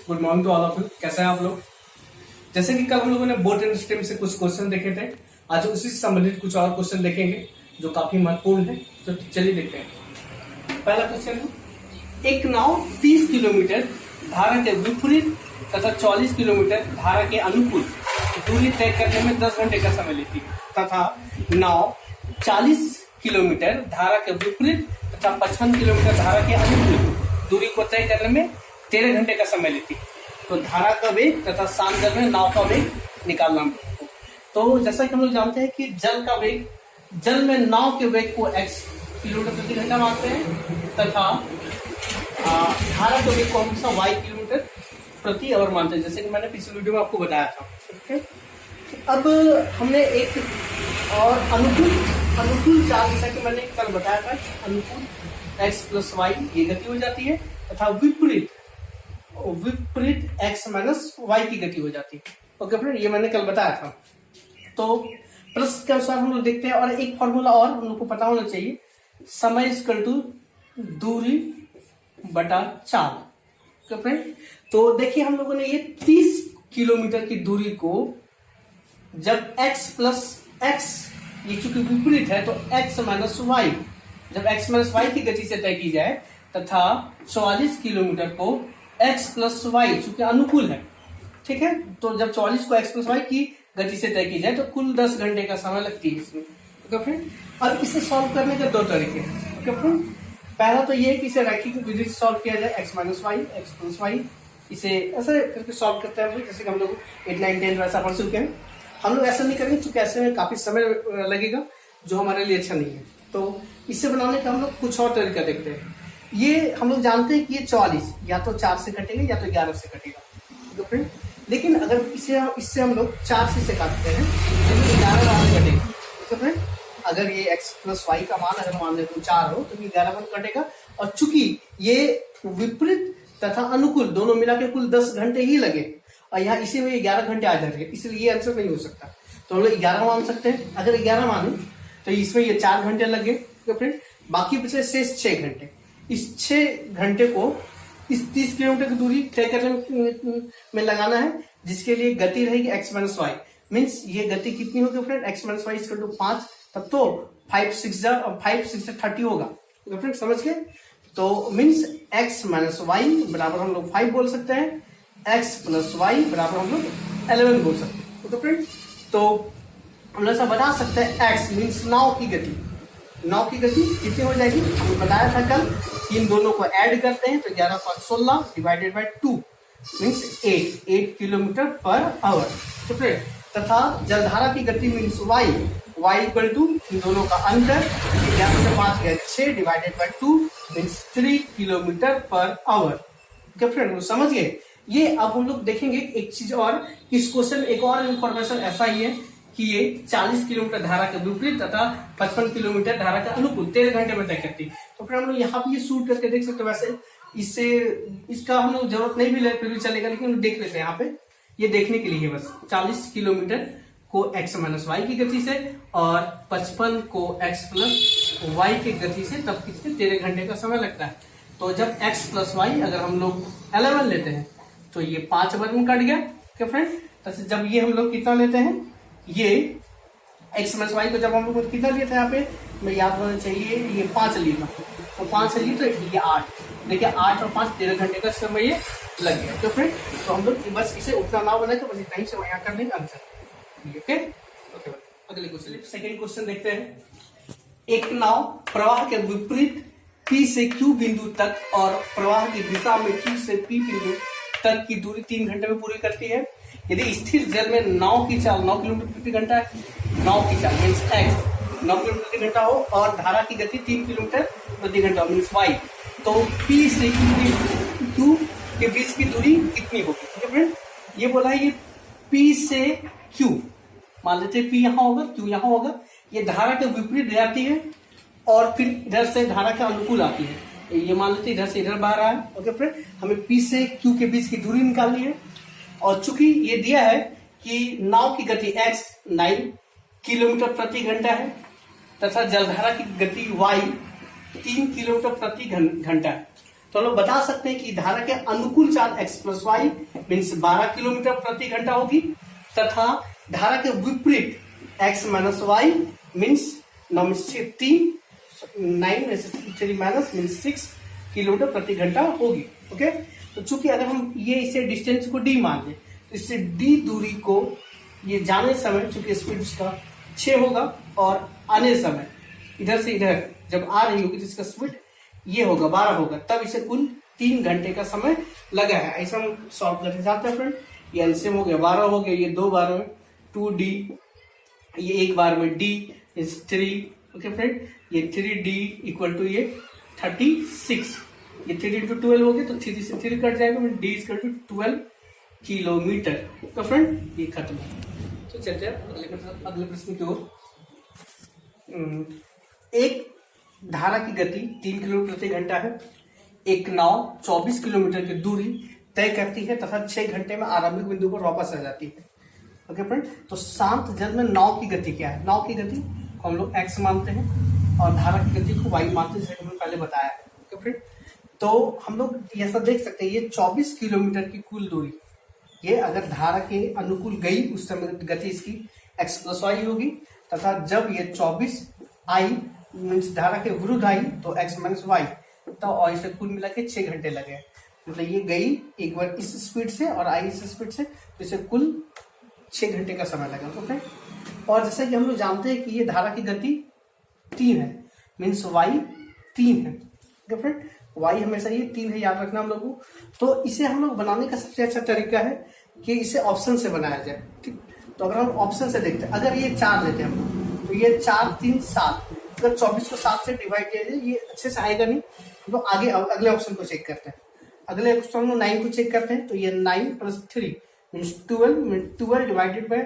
Good morning to all of you. कैसे हैं आप लोग? जैसे कि कल हम लोगों ने बोट एंड स्टेम से कुछ क्वेश्चन देखे थे, आज उसी से संबंधित कुछ और क्वेश्चन देखेंगे जो काफी महत्वपूर्ण है। तो चलिए देखते हैं। पहला क्वेश्चन है, एक नाव 30 किलोमीटर धारा के विपरीत तथा 40 किलोमीटर धारा के अनुकूल दूरी तय करने में 10 घंटे का समय लेती है तथा नाव 40 किलोमीटर धारा के विपरीत तथा 55 किलोमीटर धारा के अनुकूल दूरी को तय करने में 13 घंटे का समय लेती है। तो धारा का वेग तथा सांद्र में नाव का वेग निकालना है। तो जैसा कि हम लोग जानते हैं कि जल का वेग, जल में नाव के वेग को x किलोमीटर प्रति घंटा मानते हैं तथा धारा के वेग को हमेशा y किलोमीटर प्रति आवर मानते हैं, जैसे कि मैंने पिछले वीडियो में आपको बताया था। ओके, अब हमने एक और अनुकूल चाल, जैसा कि मैंने कल बताया था, अनुकूल x प्लस वाई ये गति हो जाती है तथा विपरीत x माइनस वाई की गति हो जाती है। ओके फ्रेंड, ये मैंने कल बताया था। तो प्रश्न के अनुसार हम लोग देखते हैं, और एक फॉर्मूला और हम लोग को पता होना चाहिए, समय इक्वल टू दूरी बटा चाल। ओके फ्रेंड, तो देखिए हम लोगों ने ये 30 किलोमीटर की दूरी को जब x प्लस x, ये चूंकि विपरीत है तो x माइनस वाई, जब x माइनस वाई की गति से तय की जाए तथा 44 किलोमीटर को x प्लस वाई चूंकि अनुकूल है, ठीक है, तो जब 44 को x प्लस वाई की गति से तय की जाए तो कुल 10 घंटे का समय लगती है इसमें। ओके फ्रेंड, अब इसे सॉल्व करने के दो तरीके हैं। ओके फ्रेंड, पहला तो ये है कि इसे रैखिक विधि से सॉल्व किया जाए, x minus y x plus y, इसे ऐसे करके सॉल्व करते हैं जैसे कि हम लोग 8, 9, 10 वैसा पढ़ चुके हैं। हम लोग ऐसा नहीं करेंगे क्योंकि ऐसे में काफी समय लगेगा जो हमारे लिए अच्छा नहीं है। तो इसे बनाने का हम लोग कुछ और तरीका देखते हैं। ये हम लोग जानते हैं कि ये 44 या तो 4 से कटेगा या तो 11 से कटेगा। तो फ्रेंड, लेकिन अगर इससे हम लोग 4 से काटते हैं तो 11 मान कटेगा। तो फ्रेंड, अगर ये x प्लस वाई का मान अगर मान लें तो 4 हो तो ये 11 मान कटेगा, और चूंकि ये विपरीत तथा अनुकूल दोनों मिला के कुल 10 घंटे ही लगे और यहाँ इसी में 11 घंटे आ जाएंगे, इसलिए ये आंसर नहीं हो सकता। तो हम लोग 11 मान सकते हैं। अगर 11 माने तो इसमें ये 4 घंटे लगे। तो फ्रेंड, बाकी बचे शेष 6 घंटे। इस 6 घंटे को इस 30 किलोमीटर की दूरी तय करने में लगाना है, जिसके लिए गति रहेगी x माइनस वाई। मीन्स ये गति कितनी होगी friend, x minus y equal to 5, तब तो 5 6 30 होगा। तो फ्रेंड समझ गए? तो मीन्स x माइनस वाई बराबर हम लोग 5 बोल सकते हैं, x प्लस वाई बराबर हम लोग 11 बोल सकते हैं। तो फ्रेंड, तो हम लोग ऐसा बता सकते हैं x मीन्स नाव की गति कितनी हो जाएगी, हमने बताया था कल। इन दोनों को ऐड करते हैं तो 11.16 divided by 2 means 8 kilometre per our. तो फ्रेंड, तथा जलधारा की गति मीन्स y इक्वल टू इन दोनों का अंतर 11 से 5 गया 6 divided by 2 means 3 kilometre per our. क्या फ्रेंड, वो समझ गए? ये अब हम लोग देखेंगे एक चीज और, इस क्वेश्चन में एक और इन्फॉर्मेशन ऐसा ही है कि ये 40 किलोमीटर धारा के विपरीत तथा 55 किलोमीटर धारा के अनुकूल 13 घंटे में तय करती। तो फिर हम लोग यहाँ पे ये शूट करके देख सकते हो। वैसे इसका हम लोग जरूरत नहीं भी ले फिर भी चलेगा, लेकिन देख लेते हैं यहाँ पे, ये देखने के लिए बस 40 किलोमीटर को x माइनस वाई की गति से और 55 को x प्लस वाई की गति से, तब कितने 13 घंटे का समय लगता है। तो जब x प्लस वाई अगर हम लोग 11 लेते हैं तो ये 5 वर्ग में कट गया। क्या फ्रेंड, जब ये हम लोग कितना लेते हैं, ये x माइनस वाई को जब हम लोग कितना लिए थे, यहाँ पे मैं याद होना चाहिए, ये 5 लिए था, तो 5 लिए तो ये 8, देखिए 8 और 5 13 घंटे का समय ये लग गया। तो फ्रेंड, तो हम लोग बस इसे उतना ना बनाए तो बस इतना ही से यहाँ कर लेंगे आंसर। ओके ओके, अगले क्वेश्चन, सेकंड क्वेश्चन देखते हैं। एक नाव प्रवाह के विपरीत P से Q बिंदु तक और प्रवाह की दिशा में Q से P बिंदु तक की दूरी 3 घंटे में पूरी करती है। यदि स्थिर जल में नाव की चाल 9 किलोमीटर प्रति घंटा है, नाव की चाल मीन्स x 9 किलोमीटर प्रति घंटा हो और धारा की गति 3 किलोमीटर प्रति घंटा मीन्स y, तो P से Q के बीच की दूरी कितनी होगी? ठीक है फ्रेंड, ये बोला है ये P से Q, मान लेते हैं P यहाँ होगा, Q यहाँ होगा, ये धारा के विपरीत जाती है और फिर इधर से धारा के अनुकूल आती है। ये मान लेते इधर से इधर बाहर आया। ओके फ्रेंड, हमें P से Q के बीच की दूरी निकालनी है, और चूंकि ये दिया है कि नाव की गति x 9 किलोमीटर प्रति घंटा है तथा जलधारा की गति y 3 किलोमीटर प्रति घंटा है, तो हम लोग बता सकते हैं कि धारा के अनुकूल चाल x plus y means 12 kilometre प्रति घंटा होगी, तथा धारा के विपरीत x minus y means 3 minus means 6 kilometre प्रति घंटा होगी। ओके, तो चूंकि अगर हम ये इसे डिस्टेंस को d मान लें तो इससे d दूरी को ये जाने समय चूंकि स्पीड इसका 6 होगा और आने समय इधर से इधर जब आ रही होगी जिसका स्पीड ये होगा 12 होगा, तब इसे कुल 3 घंटे का समय लगा है। ऐसा हम सॉल्व करते जाते हैं फ्रेंड। ये एलसीएम हो गया 12 हो गया, ये 2 बार में 2d, ये 1 बार में d इज 3। ओके फ्रेंड, ये 3d इक्वल टू ये 36, ये 3 इंटू 12 हो गया तो 3 से 3 कट जाएगा, d इक्वल टू 12 किलोमीटर। तो फ्रेंड ये खत्म है। तो चलते हैं अगले प्रश्न की ओर। एक धारा की गति 3 किलोमीटर प्रति घंटा है। एक नाव 24 किलोमीटर की दूरी तय करती है तथा 6 घंटे में आरंभिक बिंदु पर वापस आ जाती है। ओके फ्रेंड, तो शांत जल में नाव की गति क्या है? नाव की गति को हम लोग x मानते हैं और धारा की गति को y मानते हैं, जैसे हमने पहले बताया है। ओके फ्रेंड, तो हम लोग ऐसा देख सकते हैं ये 24 किलोमीटर की कुल दूरी, ये अगर धारा के अनुकूल गई उस समय गति इसकी x प्लस वाई होगी, तथा जब ये 24 आई मीन्स धारा के विरुद्ध आई तो x माइनस वाई, तो और इसे कुल मिला के 6 घंटे लगे। मतलब ये गई एक बार इस स्पीड से और आई इस स्पीड से, तो इसे कुल 6 घंटे का समय लगा। ओके, और जैसा कि हम लोग जानते हैं कि ये धारा की गति 3 है मीन्स वाई 3 है। ओके फ्रेंड, वाई हमेशा ये 3 है, याद रखना हम लोगों को। तो इसे हम लोग बनाने का सबसे अच्छा तरीका है कि इसे ऑप्शन से बनाया जाए। ठीक, तो अगर हम ऑप्शन से देखते हैं, अगर ये 4 लेते हैं हम तो ये 4 3 7, अगर 24 को 7 से डिवाइड किया जाए ये अच्छे से आएगा नहीं, तो आगे अगले ऑप्शन को चेक करते हैं। अगले ऑप्शन में 9 को चेक करते हैं तो ये 9 plus 3 means 12 divided by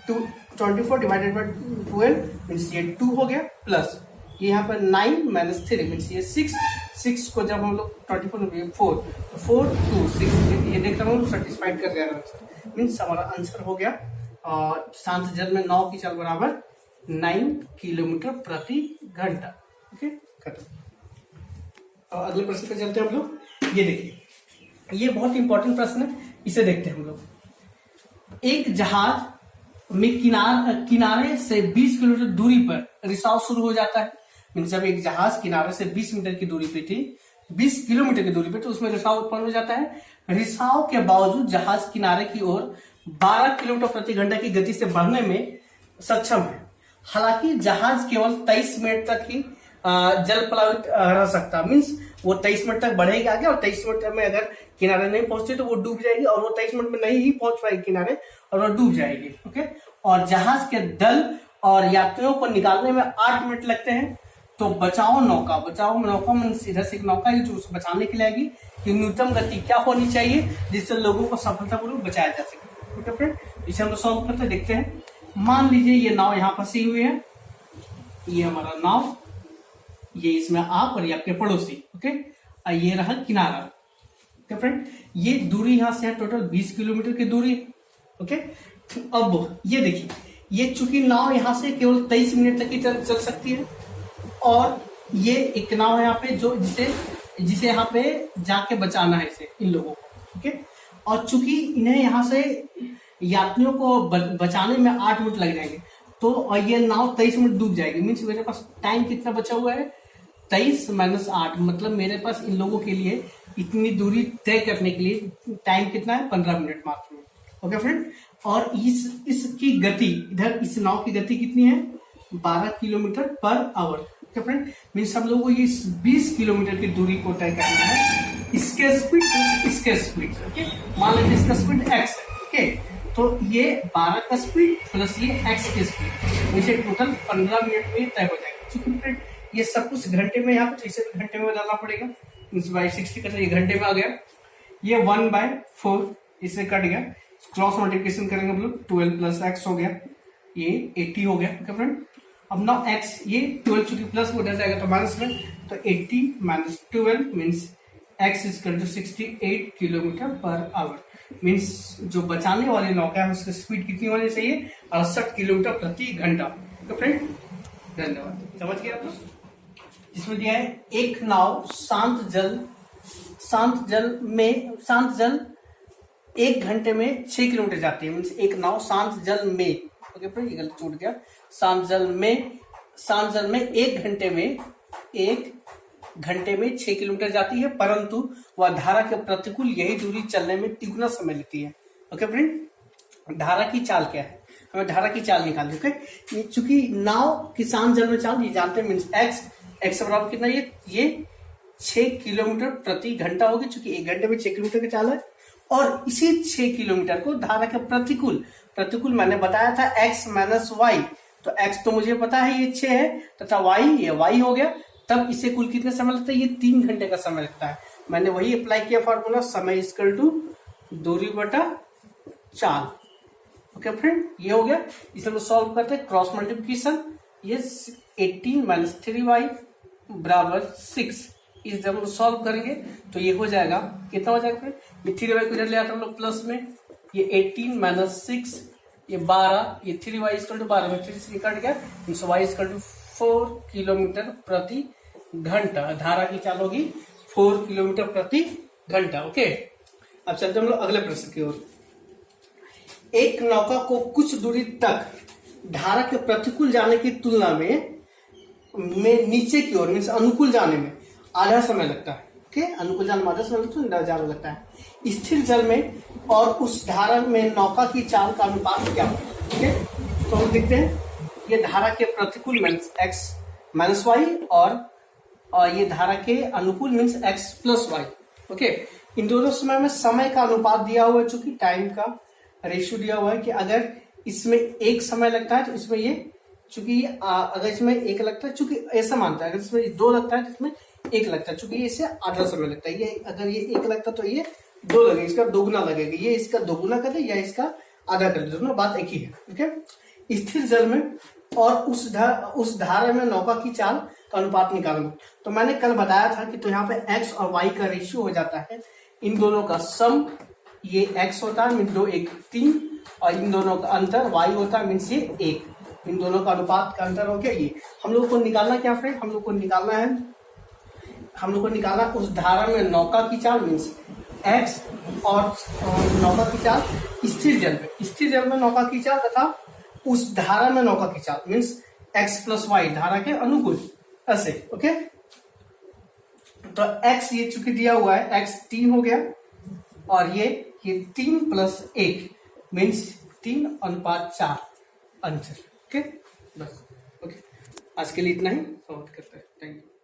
24 divided by 12 means ये 2 हो गया, प्लस ये यहाँ पर 9 माइनस 3 मीन्स ये 6 को जब हम लोग 24 में 4 2 6 ये देखता हूँ सेटिस्फाइड कर जाएगा मीन्स हमारा आंसर हो गया। और शांत जल में नाव की चाल बराबर 9 किलोमीटर प्रति घंटा। ओके, खत्म। और अगले प्रश्न पे चलते हैं हम लोग। ये देखिए, ये बहुत इंपॉर्टेंट प्रश्न है, इसे देखते हैं हम लोग। एक जहाज में किनारे से 20 किलोमीटर दूरी पर रिसाव शुरू हो जाता है। मीन्स जब एक जहाज किनारे से 20 मीटर की दूरी पे थी, 20 किलोमीटर की दूरी पे, तो उसमें रिसाव उत्पन्न हो जाता है। रिसाव के बावजूद जहाज किनारे की ओर 12 किलोमीटर प्रति घंटा की गति से बढ़ने में सक्षम है। हालांकि जहाज केवल 23 मिनट तक ही जल प्लावित रह सकता, मीन्स वो 23 मिनट तक बढ़ेगी आगे, और 23 मिनट में अगर किनारे नहीं पहुंचती तो वो डूब जाएगी, और वो 23 मिनट में नहीं ही पहुंच पाएगी किनारे और वो डूब जाएगी। ओके, और जहाज के दल और यात्रियों को निकालने में 8 मिनट लगते हैं। तो बचाओ नौका मीन्स इधर से एक नौका है जो उसे बचाने के लिए आएगी कि न्यूनतम गति क्या होनी चाहिए जिससे लोगों को सफलतापूर्वक बचाया जा सके। ओके फ्रेंड, इसे हम लोग सॉल्व करते देखते हैं। मान लीजिए ये नाव यहाँ फंसी हुई है, ये हमारा नाव, ये इसमें आप और ये आपके पड़ोसी। ओके, और ये रहा किनारा। ओके फ्रेंड, ये दूरी यहाँ से है टोटल 20 किलोमीटर की दूरी। ओके, अब ये देखिए, ये चूंकि नाव यहाँ से केवल 23 मिनट तक ही चल सकती है, और ये एक नाव है यहाँ पे जो जिसे यहाँ पे जाके बचाना है इसे, इन लोगों को। ओके, और चूंकि इन्हें यहाँ से यात्रियों को बचाने में 8 मिनट लग जाएंगे, तो और ये नाव 23 मिनट डूब जाएगी। मीन्स मेरे पास टाइम कितना बचा हुआ है? 23 माइनस 8, मतलब मेरे पास इन लोगों के लिए इतनी दूरी तय करने के लिए टाइम कितना है? 15 मिनट मात्र। ओके फ्रेंड, और इसकी गति, इधर इस नाव की गति कितनी है? 12 kilometre per our. Okay friend, means हम लोग को ये 20 किलोमीटर की दूरी को तय करना है। इसके स्पीड ओके, मान लीजिए इसका स्पीड x है। ओके, तो ये 12 का स्पीड प्लस ये x की स्पीड, इसे टोटल 15 मिनट में तय हो जाएगा। चूंकि ये सब कुछ घंटे में, यहाँ पे इसे घंटे में डालना पड़ेगा। बाई 60 का, ये घंटे में आ गया। ये 1/4 इससे कट गया, क्रॉस मल्टीप्लिकेशन करेंगे हम लोग, 12 प्लस x हो गया, ये 80 हो गया। ओके फ्रेंड, अब ना x, ये 12 चूंकि प्लस हो जाएगा तो माइनस में, तो 80 minus 12 means x equal to 68 kilometre per hour. Means जो बचाने वाली नौका है उसकी स्पीड कितनी होनी चाहिए? 68 किलोमीटर प्रति घंटा। तो फ्रेंड धन्यवाद, समझ गए आप लोग। इसमें दिया है एक नाव शांत जल शांत जल 1 घंटे में 6 किलोमीटर जाती है। मीन्स एक नाव शांत जल में, ओके फ्रेंड, ये गलत छूट गया, शांत जल में 1 घंटे में 6 किलोमीटर जाती है, परंतु वह धारा के प्रतिकूल यही दूरी चलने में तिगुना समय लेती है। ओके फ्रेंड, धारा की चाल क्या है, हमें धारा की चाल निकालनी। ओके, चूंकि नाव की शांत जल में चाल ये जानते हैं, मीन्स एक्स बराबर कितना, ये 6 किलोमीटर प्रति घंटा होगी, चूंकि 1 घंटे में 6 किलोमीटर की चाल है। और इसी 6 किलोमीटर को धारा के प्रतिकूल मैंने बताया था x माइनस वाई, तो x तो मुझे पता है ये 6 है, तथा y हो गया, तब इसे कुल कितने समय लगता है, ये 3 घंटे का समय लगता है। मैंने वही अप्लाई किया फॉर्मूला, समय इक्वल टू दूरी बटा चाल। ओके फ्रेंड, ये हो गया। इसे हम सॉल्व करते हैं, क्रॉस मल्टीप्लिकेशन, ये 18 माइनस 3y बराबर 6। इस जब हम सॉल्व करेंगे तो ये हो जाएगा, कितना हो जाएगा फ्रेंड, ये 3y को इधर ले आता हम लोग प्लस में, ये 18 माइनस 6, ये 12, ये 3y इक्वल टू 12 में 3 से कट गया, y इक्वल टू 4 किलोमीटर प्रति घंटा। धारा की चाल होगी 4 किलोमीटर प्रति घंटा। ओके, अब चलते हम लोग अगले प्रश्न की ओर। एक नौका को कुछ दूरी तक धारा के प्रतिकूल जाने की तुलना में नीचे की ओर मीन्स अनुकूल जाने में आधा समय लगता है। ओके, अनुकूल जाने में आधा समय लगता है। स्थिर जल में और उस धारा में नौका की चाल का अनुपात क्या होगा। ओके, तो हम देखते हैं, ये धारा के प्रतिकूल मीन्स x माइनस वाई, और ये धारा के अनुकूल means x plus Y. Okay, इन दोनों समय का अनुपात दिया हुआ है, चूंकि टाइम का रेशियो दिया हुआ है कि अगर इसमें 1 समय लगता है तो इसमें ये, चूंकि अगर इसमें 1 लगता है, चूंकि ऐसा मानता है, अगर इसमें 2 लगता है तो इसमें 1 लगता है, चूंकि इसे आधा समय लगता है। ये अगर ये 1 लगता है तो ये 2 लगेगा, इसका दोगुना लगेगा, ये इसका दोगुना कर दे या इसका आधा कर दे, दोनों बात एक ही है। ओके, स्थिर जल में और उस धारा में नौका की चाल का अनुपात निकालना। तो मैंने कल बताया था कि तो यहाँ पे x और y का रेशियो हो जाता है, इन दोनों का सम, ये x होता है मीन 2 1 3, और इन दोनों का अंतर y होता है मीन्स ये 1, इन दोनों का अनुपात का अंतर हो गया ये। हम लोग को निकालना क्या फ्रेंड, हम लोग को निकालना उस धारा में नौका की चाल मीन्स x, और नौका की चाल स्थिर जल में नौका की चाल, तथा उस धारा में नौका की चाल मीन्स x प्लस वाई, धारा के अनुकूल, ऐसे। ओके, तो x ये चूंकि दिया हुआ है, x 3 हो गया, और ये 3 प्लस 1 मीन्स 3:4 आंसर। ओके, बस। ओके, आज के लिए इतना ही, सॉल्व करते हैं। Thank you.